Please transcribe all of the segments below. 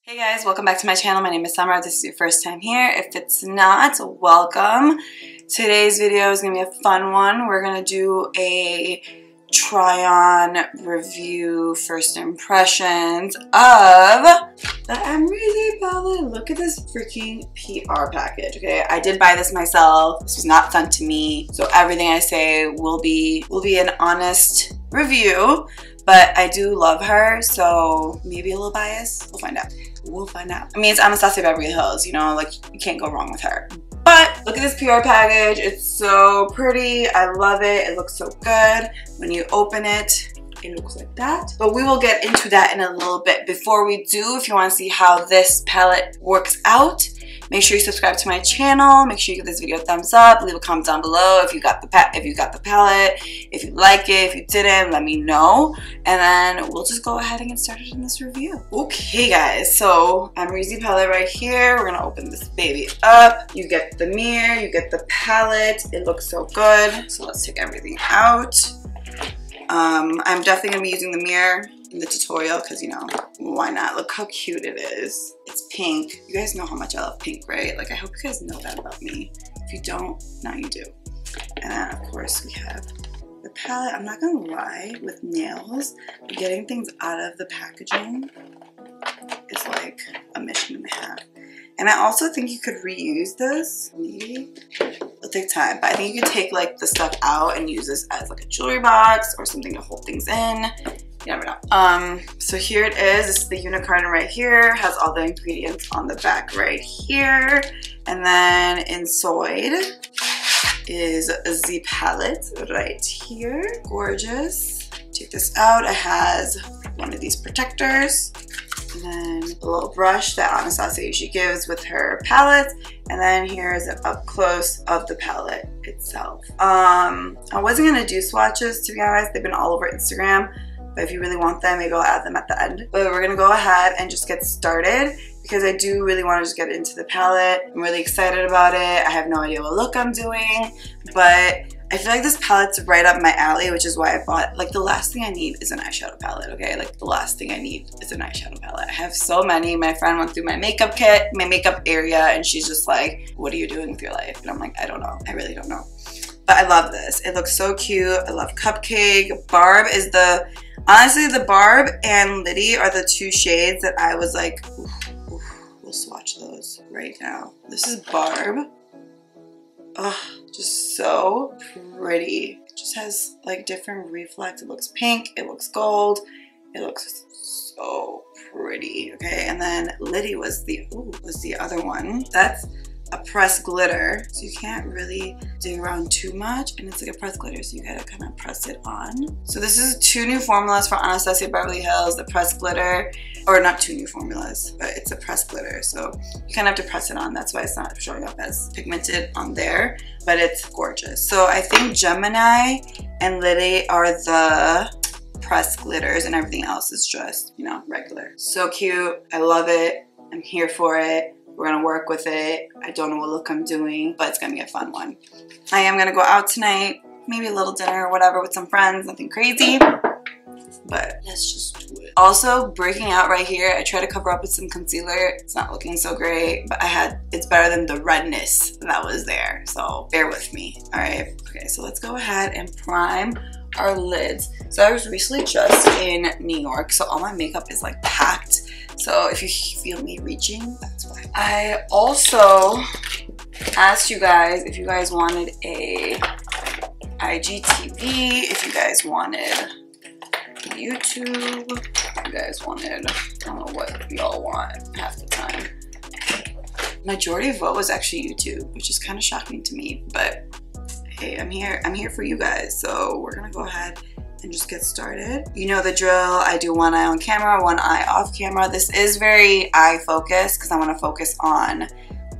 Hey guys, welcome back to my channel. My name is Summer. If this is your first time here, if it's not, welcome. Today's video is going to be a fun one. We're going to do a try-on review, first impressions of the ABHxAMREZY Palette. Look at this freaking PR package, okay? I did buy this myself. This was not sent to me, so everything I say will be an honest review. But I do love her, so maybe a little biased. We'll find out. We'll find out. I mean, it's Anastasia Beverly Hills, you know, like you can't go wrong with her. But look at this PR package. It's so pretty. I love it. It looks so good. When you open it, it looks like that. But we will get into that in a little bit. Before we do, if you want to see how this palette works out, make sure you subscribe to my channel. Make sure you give this video a thumbs up. Leave a comment down below if you got the palette, if you like it, if you didn't, let me know. And then we'll just go ahead and get started in this review. Okay guys, so ABHxAMREZY palette right here. We're gonna open this baby up. You get the mirror, you get the palette. It looks so good. So let's take everything out. I'm definitely gonna be using the mirror in the tutorial because, you know, why not? Look how cute it is. It's pink. You guys know how much I love pink, right? Like, I hope you guys know that about me. If you don't, now you do. And then, of course, we have the palette. I'm not gonna lie, with nails, getting things out of the packaging is like a mission and a half. And I also think you could reuse this, maybe. It'll take time, but I think you could take like the stuff out and use this as like a jewelry box or something to hold things in. You never know. So here it is. This is the unicorn right here. Has all the ingredients on the back right here. And then inside is the palette right here. Gorgeous. Take this out. It has one of these protectors. And then a little brush that Anastasia usually gives with her palettes. And then here's an up close of the palette itself. I wasn't gonna do swatches, to be honest. They've been all over Instagram. But if you really want them, maybe I'll add them at the end. But we're gonna go ahead and just get started because I do really want to just get into the palette. I'm really excited about it. I have no idea what look I'm doing, but I feel like this palette's right up my alley, which is why I bought, like, the last thing I need is an eyeshadow palette, okay? Like, the last thing I need is an eyeshadow palette. I have so many. My friend went through my makeup kit, my makeup area, and she's just like, what are you doing with your life? And I'm like, I don't know. I really don't know. But I love this. It looks so cute. I love Cupcake. Barb is the, honestly, the Barb and Lilly are the two shades that I was like, oof, oof, we'll swatch those right now. This is Barb. Oh, just so pretty. It just has like different reflex. It looks pink, it looks gold, it looks so pretty. Okay, and then Lilly was the other one. That's a pressed glitter, so you can't really dig around too much, and it's like a pressed glitter, so you gotta kind of press it on. So this is two new formulas for Anastasia Beverly Hills, the pressed glitter, or not two new formulas, but it's a pressed glitter, so you kind of have to press it on. That's why it's not showing up as pigmented on there, but it's gorgeous. So I think Gemini and Lilly are the pressed glitters, and everything else is just, you know, regular. So cute. I love it. I'm here for it. We're gonna work with it. I don't know what look I'm doing, but it's gonna be a fun one. I am gonna go out tonight, maybe a little dinner or whatever with some friends, nothing crazy, but let's just do it. Also, breaking out right here, I try to cover up with some concealer. It's not looking so great, but it's better than the redness that was there, so bear with me, all right? Okay, so let's go ahead and prime our lids. So I was recently just in New York, so all my makeup is like packed. So if you feel me reaching, that's why. I also asked you guys if you guys wanted a IGTV, if you guys wanted YouTube, if you guys wanted, I don't know what y'all want half the time. Majority vote was actually YouTube, which is kind of shocking to me, but hey, I'm here for you guys. So we're gonna go ahead and just get started. You know the drill. I do one eye on camera, one eye off camera. This is very eye focused because I want to focus on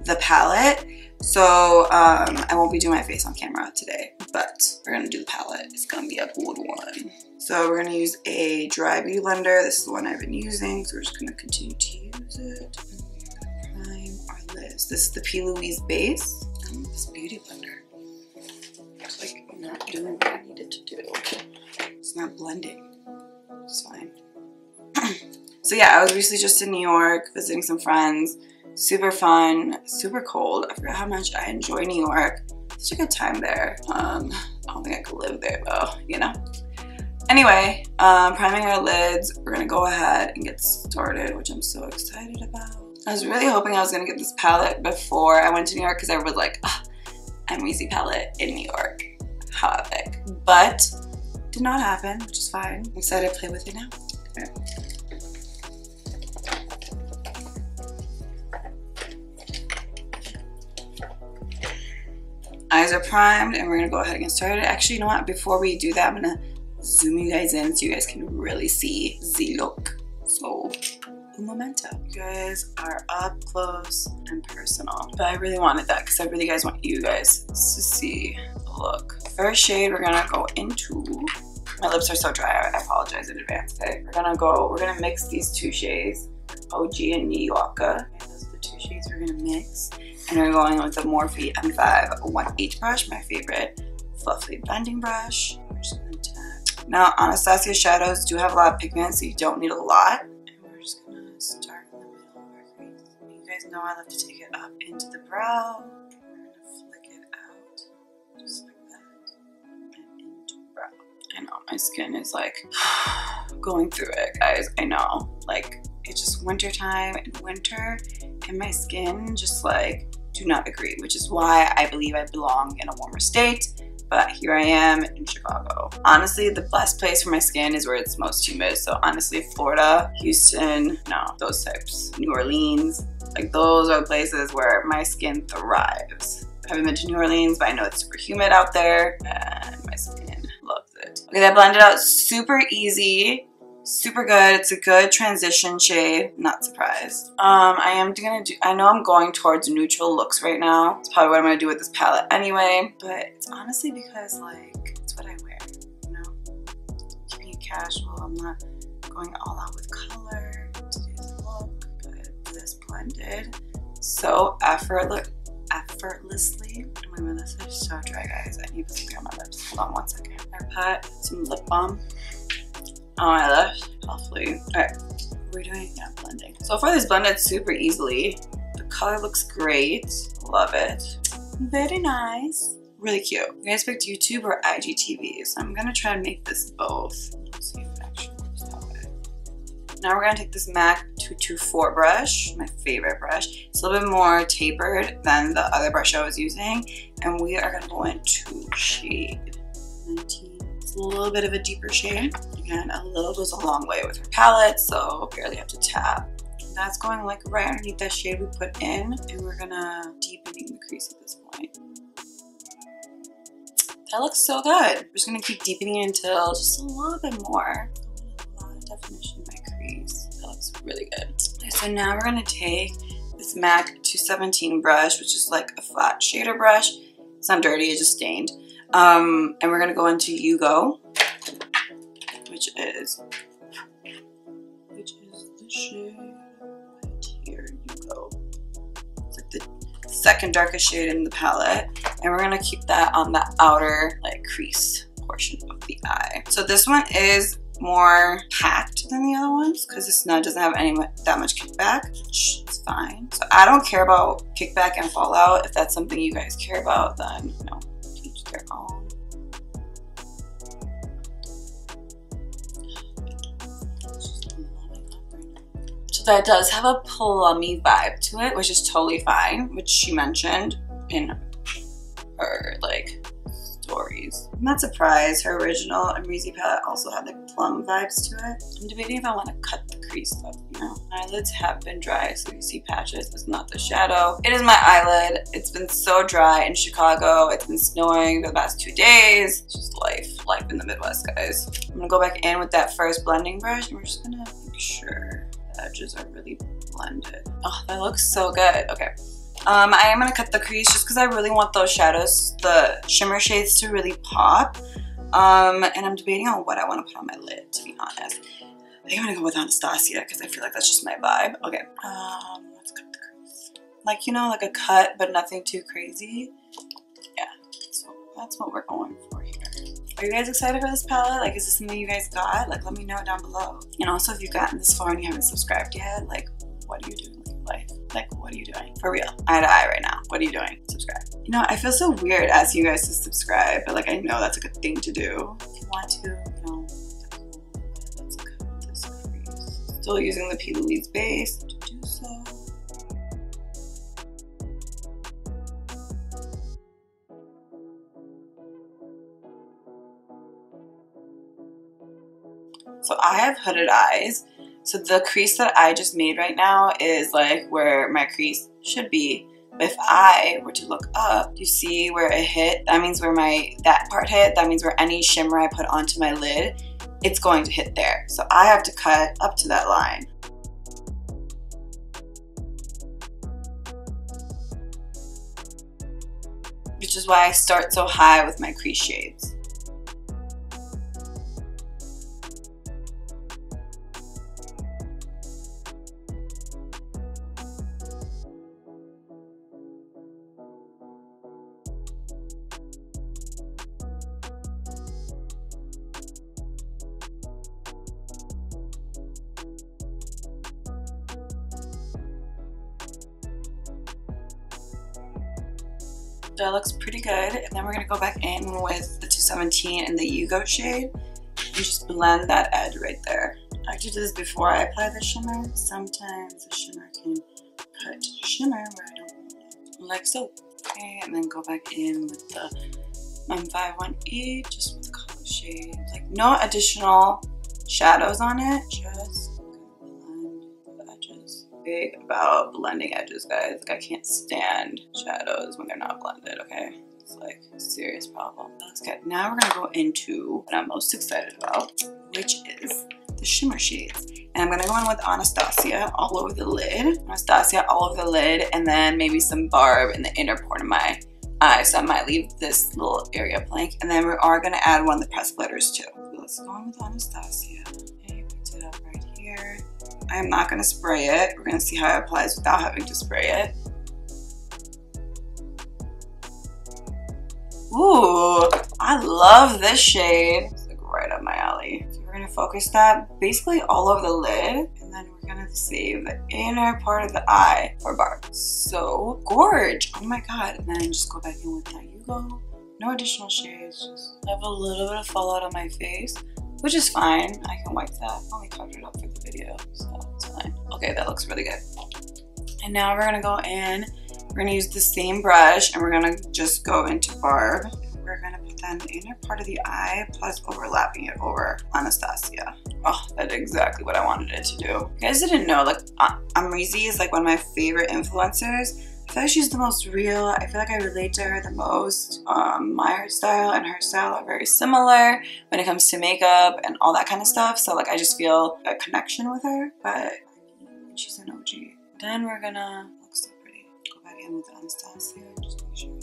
the palette. So I won't be doing my face on camera today, but we're gonna do the palette. It's gonna be a good one. So we're gonna use a dry beauty blender. This is the one I've been using, so we're just gonna continue to use it. Prime our lids. This is the P. Louise base. This beauty blender. It's like not doing what I needed to do. It's not blending. It's fine. So yeah, I was recently just in New York visiting some friends. Super fun, super cold. I forgot how much I enjoy New York. Such a good time there. I don't think I could live there though, you know? Anyway, priming our lids. We're gonna go ahead and get started, which I'm so excited about. I was really hoping I was gonna get this palette before I went to New York because I was like, ABHxAMREZY palette in New York. How epic. But did not happen, which is fine. I'm excited to play with it now. Okay. Eyes are primed and we're gonna go ahead and get started. Actually, you know what? Before we do that, I'm gonna zoom you guys in so you guys can really see the look. So, un momento. You guys are up close and personal. But I really wanted that because I really want you guys to see the look. First shade we're gonna go into. My lips are so dry, I apologize in advance, okay? We're gonna mix these two shades, OG and New Yorker. Okay, those are the two shades we're gonna mix. And we're going with the Morphe M5 1H brush, my favorite fluffy blending brush. Now, Anastasia shadows do have a lot of pigment, so you don't need a lot. And we're just gonna start in the middle of our crease. You guys know I love to take it up into the brow. We're gonna flick it out, just like that, and into the brow. I know, my skin is like going through it, guys. I know, like, it's just winter time and winter, and my skin just like do not agree, which is why I believe I belong in a warmer state, but here I am in Chicago. Honestly, the best place for my skin is where it's most humid. So honestly, Florida, Houston, no, those types, New Orleans, like those are the places where my skin thrives. I haven't been to New Orleans, but I know it's super humid out there and my skin loves it. Okay, that blended out super easy. Super good. It's a good transition shade. Not surprised. I know I'm going towards neutral looks right now. It's probably what I'm gonna do with this palette anyway. But it's honestly because like it's what I wear, you know? Keeping it casual. I'm not going all out with color to do the look. But this blended so effortlessly. Oh my lips are so dry, guys. I need to put something on my lips. Hold on one second. I put some lip balm on my lips, hopefully. Alright, we're doing blending. So far this blended super easily. The color looks great. Love it. Very nice. Really cute. You guys picked YouTube or IGTV, so I'm gonna try and make this both. Let's see if it actually works that way. Now we're gonna take this MAC 224 brush, my favorite brush. It's a little bit more tapered than the other brush I was using, and we are gonna go into shade 19. It's a little bit of a deeper shade. Again, a little goes a long way with her palette, so barely have to tap. And that's going like right underneath that shade we put in, and we're gonna deepening the crease at this point. That looks so good. We're just gonna keep deepening until just a little bit more. A lot of definition in my crease. That looks really good. Okay, so now we're gonna take this MAC 217 brush, which is like a flat shader brush. It's not dirty, it's just stained. And we're gonna go into Hugo, which is the shade right here, Hugo. It's like the second darkest shade in the palette, and we're gonna keep that on the outer like crease portion of the eye. So this one is more packed than the other ones because this doesn't have that much kickback, which is fine. So I don't care about kickback and fallout. If that's something you guys care about, then you know, teach their own. So that does have a plummy vibe to it, which is totally fine, which she mentioned in her like stories. I'm not surprised. Her original ABHxAMREZY palette also had like plum vibes to it. I'm debating if I want to cut the crease though, you know. My eyelids have been dry, so you see patches. It's not the shadow. It is my eyelid. It's been so dry in Chicago. It's been snowing for the past 2 days. It's just life in the Midwest, guys. I'm gonna go back in with that first blending brush, and we're just gonna make sure the edges are really blended. Oh, that looks so good. Okay. I am going to cut the crease just because I really want those shadows, the shimmer shades to really pop. And I'm debating on what I want to put on my lid, to be honest. I think I'm going to go with Anastasia because I feel like that's just my vibe. Okay, let's cut the crease. Like, you know, like a cut, but nothing too crazy. Yeah, so that's what we're going for here. Are you guys excited for this palette? Like, is this something you guys got? Like, let me know down below. And also, if you've gotten this far and you haven't subscribed yet, like, what are you doing with your life? Like, what are you doing? For real, eye to eye right now. What are you doing? Subscribe. You know, I feel so weird asking you guys to subscribe, but like, I know that's like a thing to do. If you want to, you know, let's cut this crease. Still using the P. Louise base to do so. So I have hooded eyes. So the crease that I just made right now is like where my crease should be. But if I were to look up, you see where it hit? That means where that part hit. That means where any shimmer I put onto my lid, it's going to hit there. So I have to cut up to that line. Which is why I start so high with my crease shades. That looks pretty good. And then we're gonna go back in with the 217 in the Hugo shade and just blend that edge right there. I actually do this before I apply the shimmer. Sometimes the shimmer can put shimmer where I don't want it, like so. Okay, and then go back in with the M518, just with the color shade. Like, no additional shadows on it, just blend the edges. Big about blending edges, guys. Like, I can't stand shadows when they're not blended, okay? It's like a serious problem. That looks good. Now we're gonna go into what I'm most excited about, which is the shimmer shades. And I'm gonna go in with Anastasia all over the lid. Anastasia all over the lid, and then maybe some Barb in the inner part of my eye. So I might leave this little area blank. And then we are gonna add one of the pressed glitters too. So let's go in with Anastasia. Okay, put it up right here. I am not gonna spray it. We're gonna see how it applies without having to spray it. Ooh, I love this shade. It's like right up my alley. So we're gonna focus that basically all over the lid, and then we're gonna save the inner part of the eye for Barb. So gorge, oh my god. And then just go back in with that Hugo. No additional shades, just have a little bit of fallout on my face, which is fine. I can wipe that. I only covered it up for the video, so it's fine. Okay, that looks really good. And now we're gonna go in. We're gonna use the same brush, and we're gonna just go into Barb. We're gonna put that in the inner part of the eye, plus overlapping it over Anastasia. Oh, that's exactly what I wanted it to do. You guys didn't know, like, ABHxAMREZY is like one of my favorite influencers. I feel like she's the most real. I feel like I relate to her the most. My art style and her style are very similar when it comes to makeup and all that kind of stuff. So like, I just feel a connection with her, but she's an OG. Then we're gonna, looks so pretty. Go back in with Anastasia, just make sure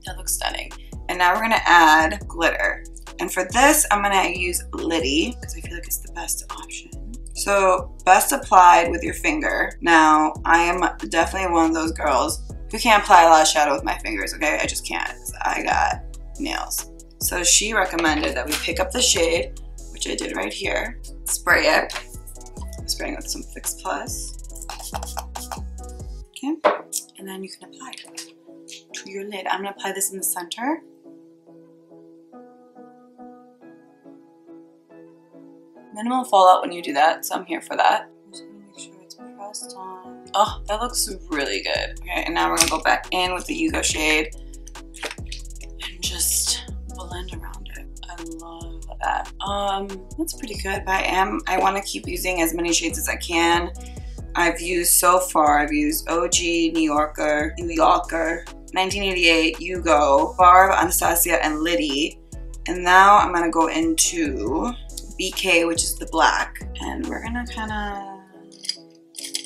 that looks stunning. And now we're gonna add glitter. And for this, I'm gonna use Lilly because I feel like it's the best option. So best applied with your finger. Now, I am definitely one of those girls who can't apply a lot of shadow with my fingers, okay? I just can't. I got nails. So she recommended that we pick up the shade, which I did right here, spray it. I'm spraying with some Fix Plus. Okay, and then you can apply it to your lid. I'm gonna apply this in the center. Minimal fallout when you do that, so I'm here for that. I'm just gonna make sure it's pressed on. Oh, that looks really good. Okay, and now we're gonna go back in with the Hugo shade and just blend around it. I love that. That's pretty good, but I want to keep using as many shades as I can. I've used OG, New Yorker, 1988, Hugo, Barb, Anastasia, and Lilly. And now I'm gonna go into BK, which is the black, and we're gonna kind of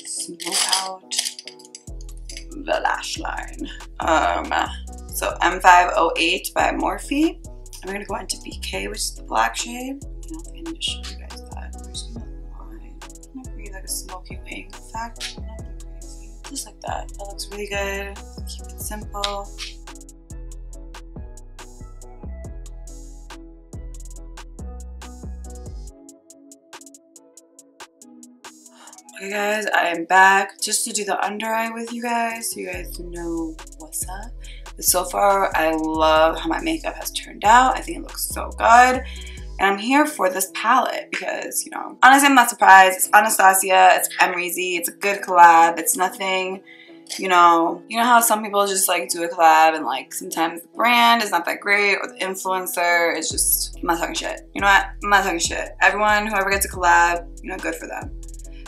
smoke out the lash line. So M508 by Morphe, and we're gonna go into BK, which is the black shade. I don't think I need to show you guys that. We're just gonna line. I'm gonna create like a smoky wing effect, nothing crazy, just like that. That looks really good. Keep it simple. Okay guys, I am back just to do the under eye with you guys so you guys know what's up. But so far, I love how my makeup has turned out. I think it looks so good. And I'm here for this palette because, you know, honestly, I'm not surprised. It's Anastasia, it's ABHxAMREZY, it's a good collab. It's nothing, you know how some people just like do a collab and like sometimes the brand is not that great or the influencer is just, I'm not talking shit. You know what? I'm not talking shit. Everyone, whoever gets a collab, you know, good for them.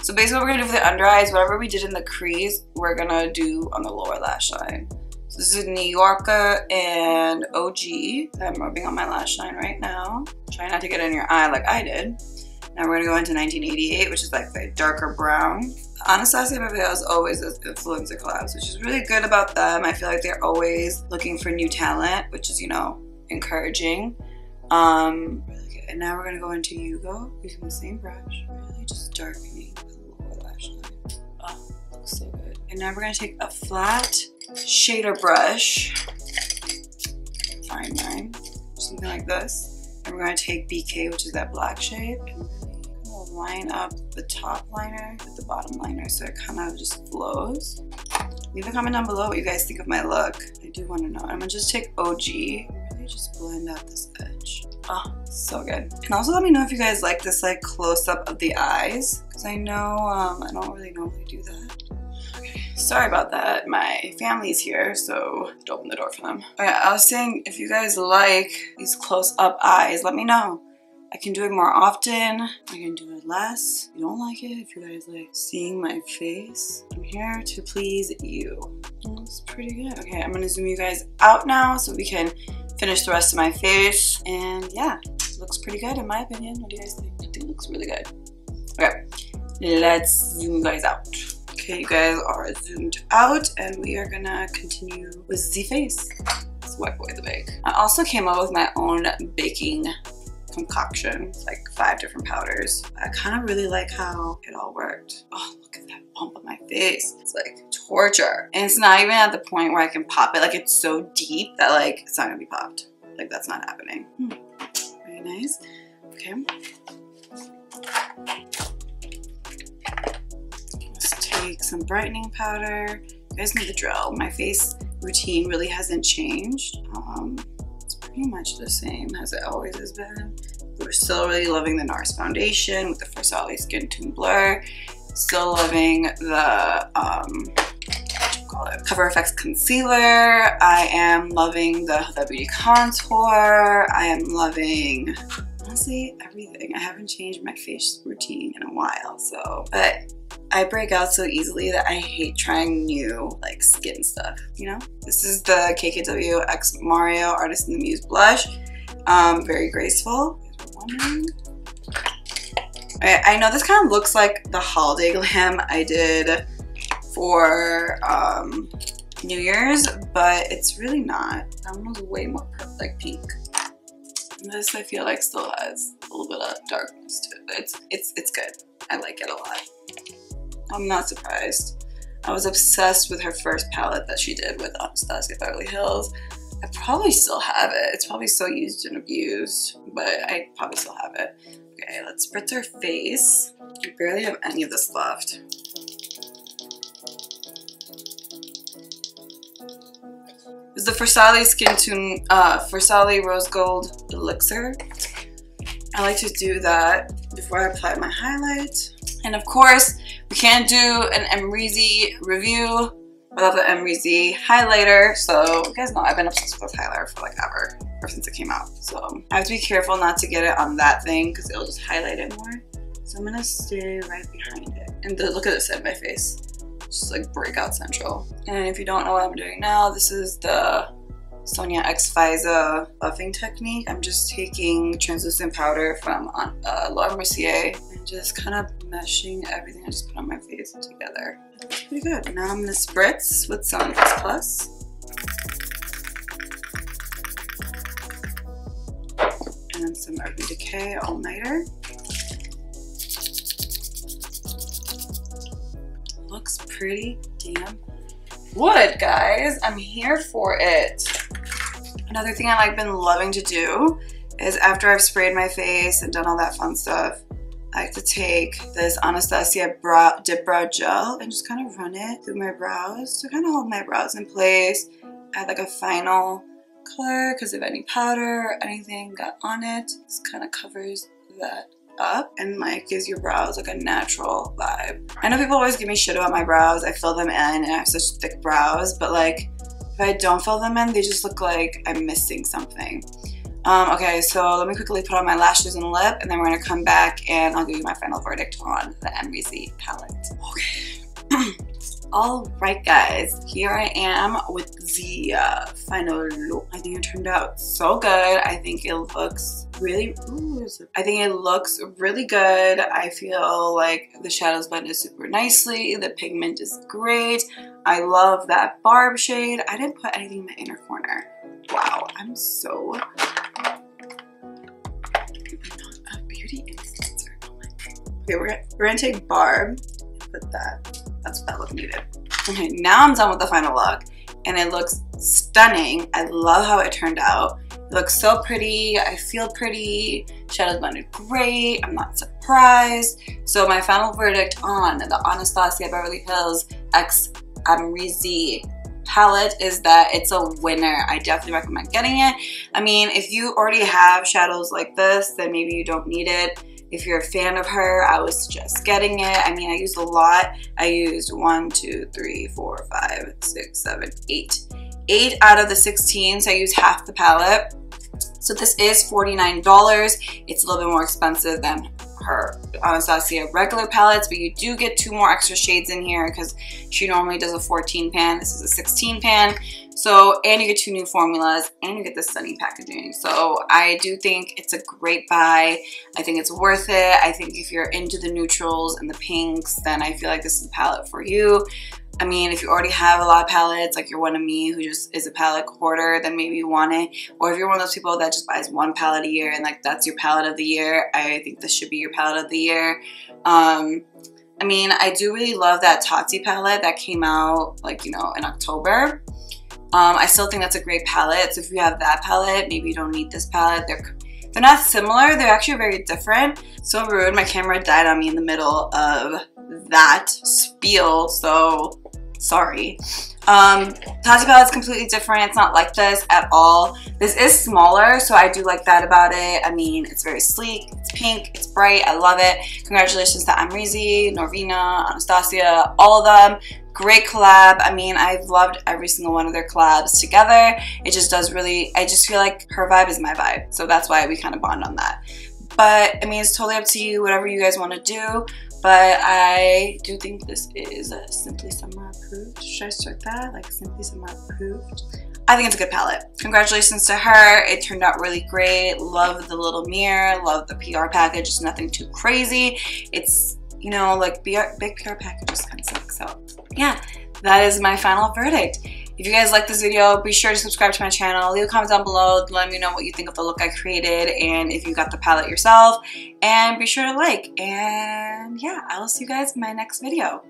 So basically what we're gonna do for the under eyes, whatever we did in the crease, we're gonna do on the lower lash line. So this is New Yorker and OG that I'm rubbing on my lash line right now. Try not to get in your eye like I did. Now we're gonna go into 1988, which is like the darker brown. Anastasia Beverly Hills always does influencer collabs, which is really good about them. I feel like they're always looking for new talent, which is, you know, encouraging. Really good. And now we're gonna go into Hugo using the same brush, really just darkening the lower lash line. Oh, looks so good. And now we're gonna take a flat shader brush, fine line, something like this. And we're gonna take BK, which is that black shade, and really line up the top liner with the bottom liner so it kind of just flows. Leave a comment down below what you guys think of my look. I do want to know. I'm gonna just take OG and really just blend out this edge. Oh, so good. And also let me know if you guys like this like close-up of the eyes, because I know I don't really normally do that. Okay, sorry about that. My family's here, so to open the door for them. Okay, I was saying if you guys like these close-up eyes, let me know. I can do it more often. I can do it less. If you don't like it, if you guys like seeing my face, I'm here to please you. Looks pretty good. Okay, I'm gonna zoom you guys out now so we can finish the rest of my face. And yeah, it looks pretty good in my opinion. What do you guys think? I think it looks really good. Okay, let's zoom you guys out. Okay, you guys are zoomed out and we are gonna continue with the face. Let's wipe away the bake. I also came up with my own baking concoction, like 5 different powders. I kind of really like how it all worked. Oh, look at that bump on my face. It's like torture. And it's not even at the point where I can pop it. Like it's so deep that like it's not gonna be popped. Like that's not happening. Very nice. Okay. Let's take some brightening powder. You guys know the drill. My face routine really hasn't changed. It's pretty much the same as it always has been. We're still really loving the Nars foundation with the Farsali Skin Tone Blur. Still loving the Cover FX concealer. I am loving the Huda Beauty contour. I am loving honestly everything. I haven't changed my face routine in a while, so but I break out so easily that I hate trying new like skin stuff, you know? This is the KKW X Mario Artist in the Muse blush. Very graceful. Okay, I know this kind of looks like the holiday glam I did for New Year's, but it's really not. That one was way more like pink. And this I feel like still has a little bit of darkness to it. It's good. I like it a lot. I'm not surprised. I was obsessed with her first palette that she did with Anastasia Beverly Hills. I probably still have it. It's probably so used and abused, but I probably still have it. Okay, let's spritz her face. I barely have any of this left. This is the Farsali Skin Tone, Farsali Rose Gold Elixir. I like to do that before I apply my highlight. And of course, we can't do an ABHxAMREZY review without the ABHxAMREZY highlighter. So you guys know I've been obsessed with this highlighter for like ever since it came out. So I have to be careful not to get it on that thing because it'll just highlight it more. So I'm gonna stay right behind it. And look at this side of my face. Just like breakout central. And if you don't know what I'm doing now, this is the Sonia X Fiza buffing technique. I'm just taking translucent powder from Mercier and just kind of meshing everything I just put on my face together. It's pretty good. Now I'm gonna spritz with some Plus. And then some Urban Decay All Nighter. Looks pretty damn good, guys. I'm here for it. Another thing I've been loving to do is after I've sprayed my face and done all that fun stuff, I like to take this Anastasia Dip Brow Gel and just kind of run it through my brows to kind of hold my brows in place. Add like a final color because if any powder or anything got on it, this kind of covers that up and like gives your brows like a natural vibe. I know people always give me shit about my brows. I fill them in and I have such thick brows, but like if I don't fill them in, they just look like I'm missing something. Okay, so let me quickly put on my lashes and lip, and then we're gonna come back and I'll give you my final verdict on the ABHxAMREZY palette. Okay. Alright guys, here I am with the final look. I think it turned out so good. I think it looks really, I think it looks really good. I feel like the shadows blended super nicely. The pigment is great. I love that barb shade. I didn't put anything in my inner corner. Wow, I'm so not a beauty influencer. Oh my God. Okay, we're gonna take barb and put that. That's what that look needed. Okay, now I'm done with the final look and it looks stunning. I love how it turned out. It looks so pretty. I feel pretty. Shadows blended great. I'm not surprised. So my final verdict on the Anastasia Beverly Hills ABHxAMREZY palette is that it's a winner. I definitely recommend getting it. I mean, if you already have shadows like this, then maybe you don't need it. If you're a fan of her, I would suggest getting it. I mean, I used a lot. I used 1, 2, 3, 4, 5, 6, 7, 8. 8 out of the 16, so I used half the palette. So this is $49. It's a little bit more expensive than her Anastasia regular palettes, but you do get 2 more extra shades in here because she normally does a 14 pan. This is a 16 pan. So, and you get 2 new formulas and you get the stunning packaging. So I do think it's a great buy. I think it's worth it. I think if you're into the neutrals and the pinks, then I feel like this is a palette for you. I mean, if you already have a lot of palettes, like you're one of me who just is a palette hoarder, then maybe you want it. Or if you're one of those people that just buys 1 palette a year and like that's your palette of the year, I think this should be your palette of the year. I mean, I do really love that Tarte palette that came out like, you know, in October. I still think that's a great palette. So if you have that palette, maybe you don't need this palette. They're not similar. They're actually very different. So rude. My camera died on me in the middle of that spiel. So sorry. Tarte palette's completely different. It's not like this at all. This is smaller, so I do like that about it. I mean, it's very sleek. It's pink. It's bright. I love it. Congratulations to ABHxAMREZY, Norvina, Anastasia, all of them. Great collab. I mean, I've loved every single one of their collabs together. It just does really, I just feel like her vibe is my vibe. So that's why we kind of bond on that. But, I mean, it's totally up to you, whatever you guys want to do. But I do think this is Simply Summer approved. Should I start that? Like Simply Summer approved. I think it's a good palette. Congratulations to her. It turned out really great. Love the little mirror. Love the PR package. It's nothing too crazy. It's, you know, like big PR packages kind of suck. So yeah, that is my final verdict. If you guys like this video, be sure to subscribe to my channel. Leave a comment down below. Let me know what you think of the look I created and if you got the palette yourself. And be sure to like. And yeah, I will see you guys in my next video.